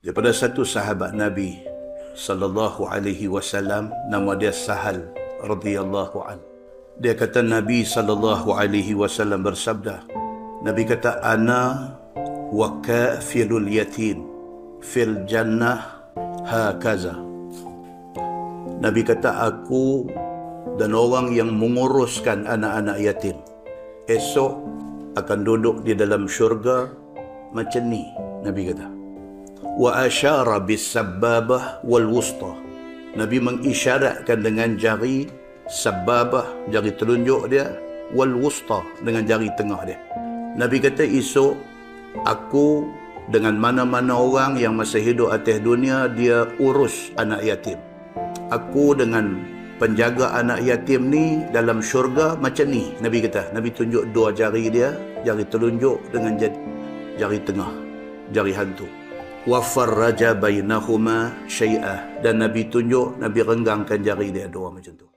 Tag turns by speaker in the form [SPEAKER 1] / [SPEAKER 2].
[SPEAKER 1] Daripada satu sahabat Nabi sallallahu alaihi wasallam, nama dia Sahal radhiyallahu an. Dia kata Nabi sallallahu alaihi wasallam bersabda, Nabi kata, ana wa kafilul yatim fil jannah hakaza. Nabi kata, aku dan orang yang menguruskan anak-anak yatim esok akan duduk di dalam syurga macam ni, Nabi kata. Wa asyara bis sababah wal wusta. Nabi mengisyaratkan dengan jari sababah, jari telunjuk dia, wal wusta, dengan jari tengah dia. Nabi kata, esok aku dengan mana-mana orang yang masih hidup atas dunia, dia urus anak yatim. Aku dengan penjaga anak yatim ni dalam syurga macam ni, Nabi kata. Nabi tunjuk dua jari dia, jari telunjuk dengan jari tengah, jari hantu. Wa farraja bainahuma syai'ah, dan Nabi tunjuk, Nabi renggangkan jari dia dua macam tu.